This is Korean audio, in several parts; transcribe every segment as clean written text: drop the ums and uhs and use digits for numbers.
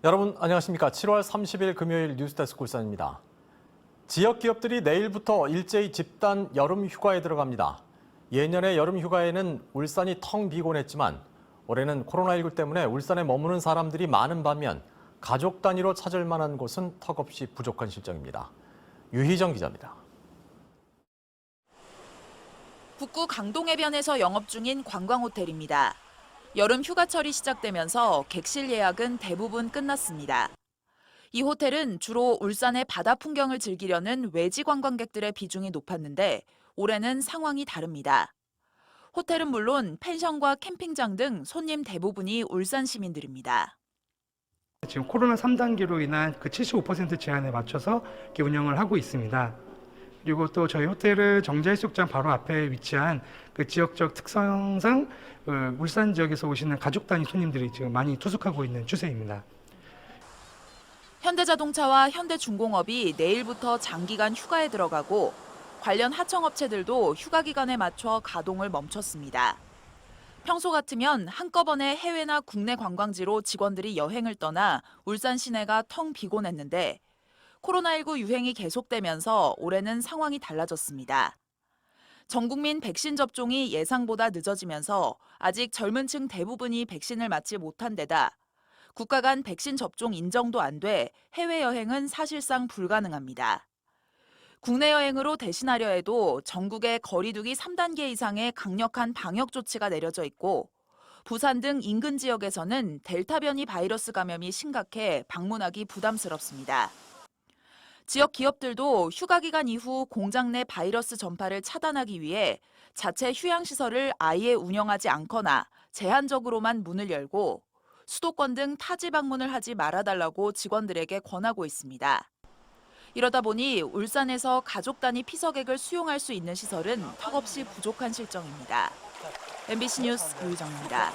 여러분 안녕하십니까? 7월 30일 금요일 뉴스데스크 울산입니다. 지역 기업들이 내일부터 일제히 집단 여름 휴가에 들어갑니다. 예년의 여름 휴가에는 울산이 텅 비곤 했지만 올해는 코로나19 때문에 울산에 머무는 사람들이 많은 반면 가족 단위로 찾을 만한 곳은 턱없이 부족한 실정입니다. 유희정 기자입니다. 북구 강동해변에서 영업 중인 관광호텔입니다. 여름 휴가철이 시작되면서 객실 예약은 대부분 끝났습니다. 이 호텔은 주로 울산의 바다 풍경을 즐기려는 외지 관광객들의 비중이 높았는데 올해는 상황이 다릅니다. 호텔은 물론 펜션과 캠핑장 등 손님 대부분이 울산 시민들입니다. 지금 코로나 3단계로 인한 그 75% 제한에 맞춰서 이렇게 운영을 하고 있습니다. 그리고 또 저희 호텔은 정자해수욕장 바로 앞에 위치한 그 지역적 특성상 울산 지역에서 오시는 가족 단위 손님들이 지금 많이 투숙하고 있는 추세입니다. 현대자동차와 현대중공업이 내일부터 장기간 휴가에 들어가고 관련 하청업체들도 휴가 기간에 맞춰 가동을 멈췄습니다. 평소 같으면 한꺼번에 해외나 국내 관광지로 직원들이 여행을 떠나 울산 시내가 텅 비곤 했는데 코로나19 유행이 계속되면서 올해는 상황이 달라졌습니다. 전 국민 백신 접종이 예상보다 늦어지면서 아직 젊은 층 대부분이 백신을 맞지 못한 데다 국가 간 백신 접종 인정도 안 돼 해외여행은 사실상 불가능합니다. 국내 여행으로 대신하려 해도 전국에 거리두기 3단계 이상의 강력한 방역 조치가 내려져 있고 부산 등 인근 지역에서는 델타 변이 바이러스 감염이 심각해 방문하기 부담스럽습니다. 지역 기업들도 휴가 기간 이후 공장 내 바이러스 전파를 차단하기 위해 자체 휴양시설을 아예 운영하지 않거나 제한적으로만 문을 열고 수도권 등 타지 방문을 하지 말아달라고 직원들에게 권하고 있습니다. 이러다 보니 울산에서 가족 단위 피서객을 수용할 수 있는 시설은 턱없이 부족한 실정입니다. MBC 뉴스 유희정입니다.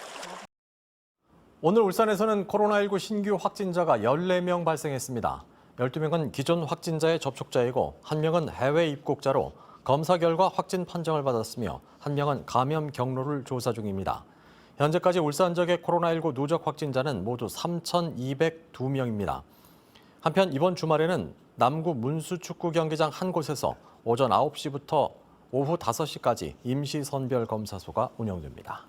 오늘 울산에서는 코로나19 신규 확진자가 14명 발생했습니다. 12명은 기존 확진자의 접촉자이고 1명은 해외 입국자로 검사 결과 확진 판정을 받았으며 1명은 감염 경로를 조사 중입니다. 현재까지 울산 지역의 코로나19 누적 확진자는 모두 3,202명입니다. 한편 이번 주말에는 남구 문수축구 경기장 한 곳에서 오전 9시부터 오후 5시까지 임시 선별 검사소가 운영됩니다.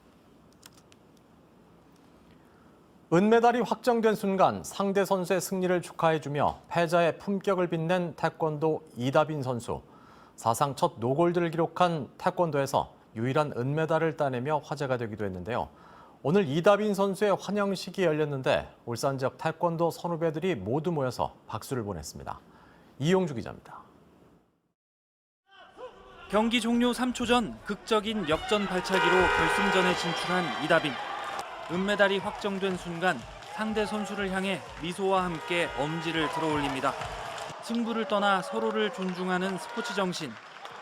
은메달이 확정된 순간 상대 선수의 승리를 축하해주며 패자의 품격을 빛낸 태권도 이다빈 선수. 사상 첫 노골드를 기록한 태권도에서 유일한 은메달을 따내며 화제가 되기도 했는데요. 오늘 이다빈 선수의 환영식이 열렸는데 울산 지역 태권도 선후배들이 모두 모여서 박수를 보냈습니다. 이용주 기자입니다. 경기 종료 3초 전 극적인 역전 발차기로 결승전에 진출한 이다빈. 은메달이 확정된 순간 상대 선수를 향해 미소와 함께 엄지를 들어올립니다. 승부를 떠나 서로를 존중하는 스포츠 정신,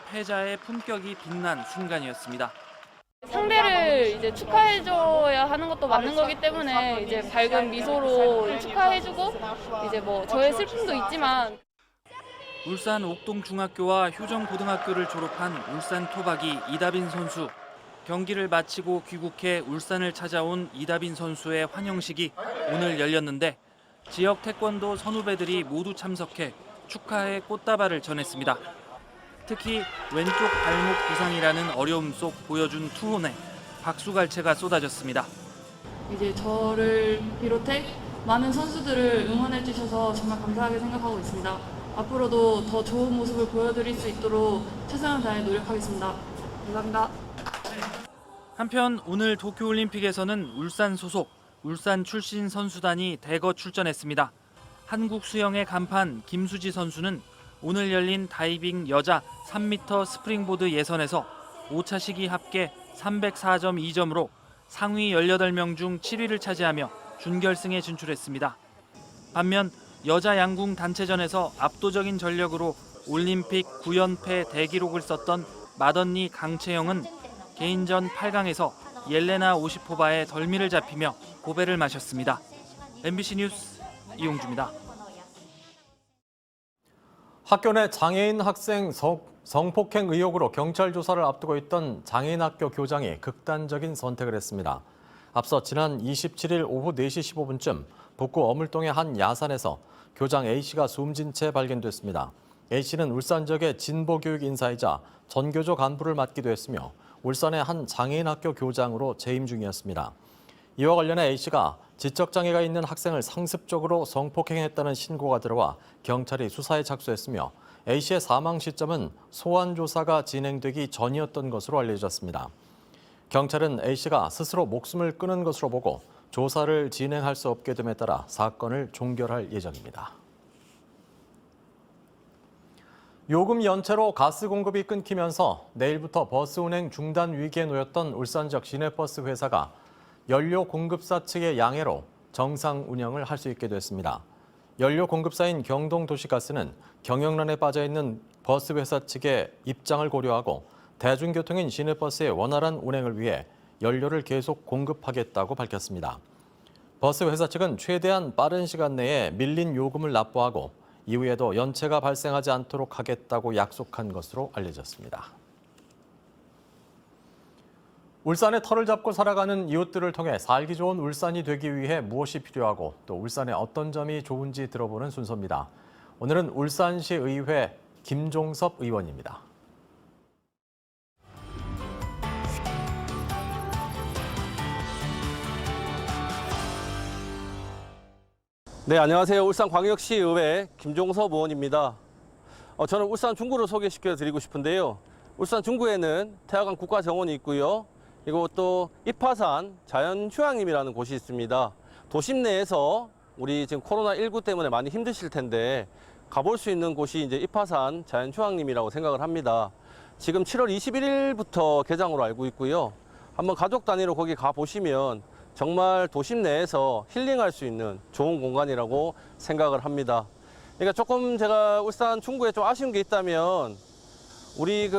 패자의 품격이 빛난 순간이었습니다. 상대를 이제 축하해줘야 하는 것도 맞는 거기 때문에 이제 밝은 미소로 축하해주고 이제 뭐 저의 슬픔도 있지만 울산 옥동중학교와 효정고등학교를 졸업한 울산 토박이 이다빈 선수. 경기를 마치고 귀국해 울산을 찾아온 이다빈 선수의 환영식이 오늘 열렸는데 지역 태권도 선후배들이 모두 참석해 축하의 꽃다발을 전했습니다. 특히 왼쪽 발목 부상이라는 어려움 속 보여준 투혼에 박수갈채가 쏟아졌습니다. 이제 저를 비롯해 많은 선수들을 응원해 주셔서 정말 감사하게 생각하고 있습니다. 앞으로도 더 좋은 모습을 보여드릴 수 있도록 최선을 다해 노력하겠습니다. 감사합니다. 한편 오늘 도쿄올림픽에서는 울산 소속, 울산 출신 선수단이 대거 출전했습니다. 한국 수영의 간판 김수지 선수는 오늘 열린 다이빙 여자 3m 스프링보드 예선에서 5차 시기 합계 304.2점으로 상위 18명 중 7위를 차지하며 준결승에 진출했습니다. 반면 여자 양궁 단체전에서 압도적인 전력으로 올림픽 9연패 대기록을 썼던 맏언니 강채영은 개인전 8강에서 옐레나 오시포바의 덜미를 잡히며 고배를 마셨습니다. MBC 뉴스 이용주입니다. 학교 내 장애인 학생 성폭행 의혹으로 경찰 조사를 앞두고 있던 장애인학교 교장이 극단적인 선택을 했습니다. 앞서 지난 27일 오후 4시 15분쯤 북구 어물동의 한 야산에서 교장 A씨가 숨진 채 발견됐습니다. A씨는 울산 지역의 진보교육 인사이자 전교조 간부를 맡기도 했으며 울산의 한 장애인 학교 교장으로 재임 중이었습니다. 이와 관련해 A씨가 지적장애가 있는 학생을 상습적으로 성폭행했다는 신고가 들어와 경찰이 수사에 착수했으며 A씨의 사망 시점은 소환 조사가 진행되기 전이었던 것으로 알려졌습니다. 경찰은 A씨가 스스로 목숨을 끊은 것으로 보고 조사를 진행할 수 없게 됨에 따라 사건을 종결할 예정입니다. 요금 연체로 가스 공급이 끊기면서 내일부터 버스 운행 중단 위기에 놓였던 울산 지역 시내버스 회사가 연료 공급사 측의 양해로 정상 운영을 할 수 있게 됐습니다. 연료 공급사인 경동도시가스는 경영난에 빠져 있는 버스 회사 측의 입장을 고려하고 대중교통인 시내버스의 원활한 운행을 위해 연료를 계속 공급하겠다고 밝혔습니다. 버스 회사 측은 최대한 빠른 시간 내에 밀린 요금을 납부하고 이후에도 연체가 발생하지 않도록 하겠다고 약속한 것으로 알려졌습니다. 울산의 터를 잡고 살아가는 이웃들을 통해 살기 좋은 울산이 되기 위해 무엇이 필요하고 또 울산의 어떤 점이 좋은지 들어보는 순서입니다. 오늘은 울산시 의회 김종섭 의원입니다. 네, 안녕하세요. 울산광역시의회 김종섭 의원입니다. 저는 울산 중구를 소개시켜 드리고 싶은데요. 울산 중구에는 태화강 국가정원이 있고요. 그리고 또 입하산 자연휴양림이라는 곳이 있습니다. 도심 내에서 우리 지금 코로나19 때문에 많이 힘드실 텐데 가볼 수 있는 곳이 이제 입하산 자연휴양림이라고 생각을 합니다. 지금 7월 21일부터 개장으로 알고 있고요. 한번 가족 단위로 거기 가보시면 정말 도심 내에서 힐링할 수 있는 좋은 공간이라고 생각을 합니다. 그러니까 조금 제가 울산 중구에 좀 아쉬운 게 있다면 우리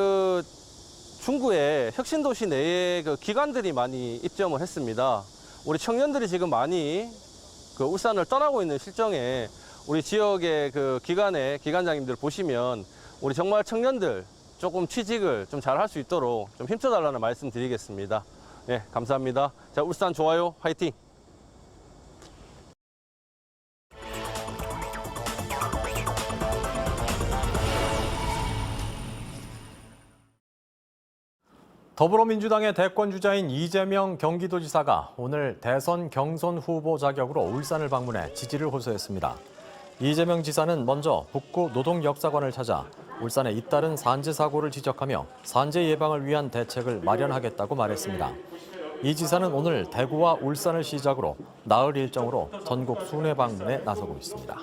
중구에 혁신도시 내에 기관들이 많이 입점을 했습니다. 우리 청년들이 지금 많이 울산을 떠나고 있는 실정에 우리 지역의 기관장님들 보시면 우리 정말 청년들 조금 취직을 좀 잘 할 수 있도록 좀 힘써달라는 말씀 드리겠습니다. 네, 감사합니다. 자, 울산 좋아요, 화이팅! 더불어민주당의 대권주자인 이재명 경기도지사가 오늘 대선 경선 후보 자격으로 울산을 방문해 지지를 호소했습니다. 이재명 지사는 먼저 북구 노동역사관을 찾아 울산에 잇따른 산재 사고를 지적하며 산재 예방을 위한 대책을 마련하겠다고 말했습니다. 이 지사는 오늘 대구와 울산을 시작으로 나흘 일정으로 전국 순회 방문에 나서고 있습니다.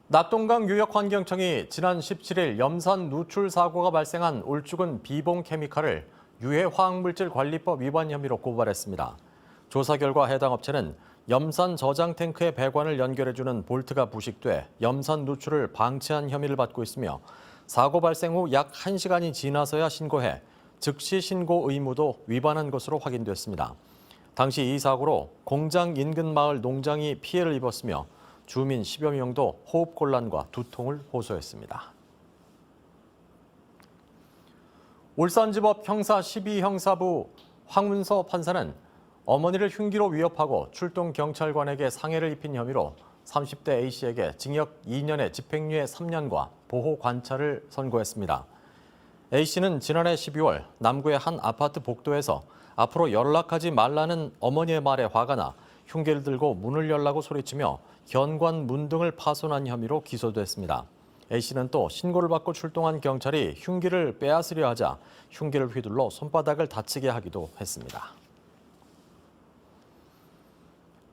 낙동강유역환경청이 지난 17일 염산 누출 사고가 발생한 울주군 비봉케미칼을 유해화학물질관리법 위반 혐의로 고발했습니다. 조사 결과 해당 업체는 염산 저장 탱크의 배관을 연결해주는 볼트가 부식돼 염산 누출을 방치한 혐의를 받고 있으며 사고 발생 후 약 1시간이 지나서야 신고해 즉시 신고 의무도 위반한 것으로 확인됐습니다. 당시 이 사고로 공장 인근 마을 농장이 피해를 입었으며 주민 10여 명도 호흡곤란과 두통을 호소했습니다. 울산지법 형사 12형사부 황문서 판사는 어머니를 흉기로 위협하고 출동 경찰관에게 상해를 입힌 혐의로 30대 A씨에게 징역 2년에 집행유예 3년과 보호 관찰을 선고했습니다. A씨는 지난해 12월 남구의 한 아파트 복도에서 앞으로 연락하지 말라는 어머니의 말에 화가 나 흉기를 들고 문을 열라고 소리치며 현관 문 등을 파손한 혐의로 기소됐습니다. A씨는 또 신고를 받고 출동한 경찰이 흉기를 빼앗으려 하자 흉기를 휘둘러 손바닥을 다치게 하기도 했습니다.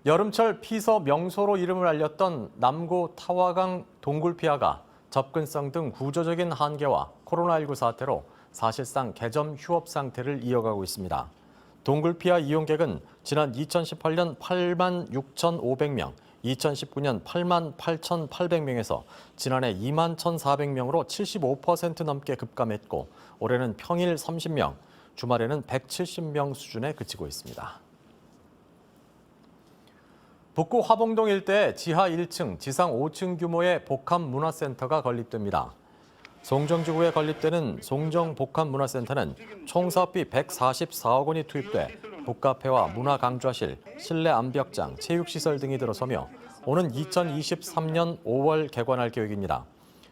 여름철 피서 명소로 이름을 알렸던 남구 타화강 동굴피아가 접근성 등 구조적인 한계와 코로나19 사태로 사실상 개점 휴업 상태를 이어가고 있습니다. 동굴피아 이용객은 지난 2018년 8만 6,500명, 2019년 8만 8,800명에서 지난해 2만 1,400명으로 75% 넘게 급감했고 올해는 평일 30명, 주말에는 170명 수준에 그치고 있습니다. 북구 화봉동 일대에 지하 1층, 지상 5층 규모의 복합문화센터가 건립됩니다. 송정지구에 건립되는 송정복합문화센터는 총 사업비 144억 원이 투입돼 북카페와 문화강좌실, 실내 암벽장, 체육시설 등이 들어서며 오는 2023년 5월 개관할 계획입니다.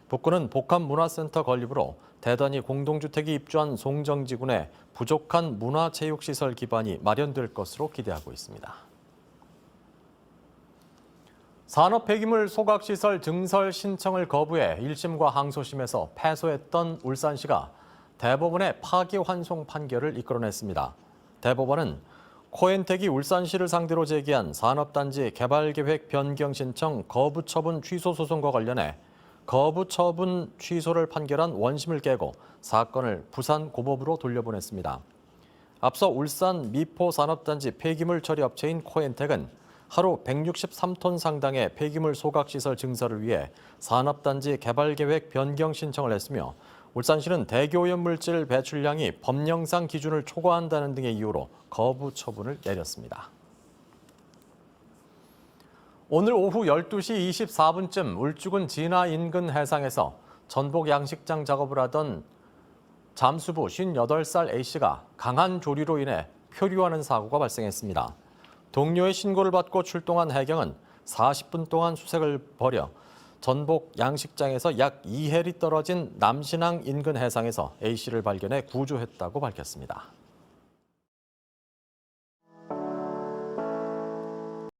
북구는 복합문화센터 건립으로 대단위 공동주택이 입주한 송정지군에 부족한 문화체육시설 기반이 마련될 것으로 기대하고 있습니다. 산업폐기물 소각시설 증설 신청을 거부해 1심과 항소심에서 패소했던 울산시가 대법원의 파기환송 판결을 이끌어냈습니다. 대법원은 코엔텍이 울산시를 상대로 제기한 산업단지 개발계획 변경 신청 거부 처분 취소 소송과 관련해 거부 처분 취소를 판결한 원심을 깨고 사건을 부산고법으로 돌려보냈습니다. 앞서 울산 미포 산업단지 폐기물 처리 업체인 코엔텍은 하루 163톤 상당의 폐기물 소각시설 증설을 위해 산업단지 개발계획 변경 신청을 했으며 울산시는 대기오염물질 배출량이 법령상 기준을 초과한다는 등의 이유로 거부 처분을 내렸습니다. 오늘 오후 12시 24분쯤 울주군 진화 인근 해상에서 전복 양식장 작업을 하던 잠수부 58살 A씨가 강한 조류로 인해 표류하는 사고가 발생했습니다. 동료의 신고를 받고 출동한 해경은 40분 동안 수색을 벌여 전복 양식장에서 약 2해리 떨어진 남신항 인근 해상에서 A씨를 발견해 구조했다고 밝혔습니다.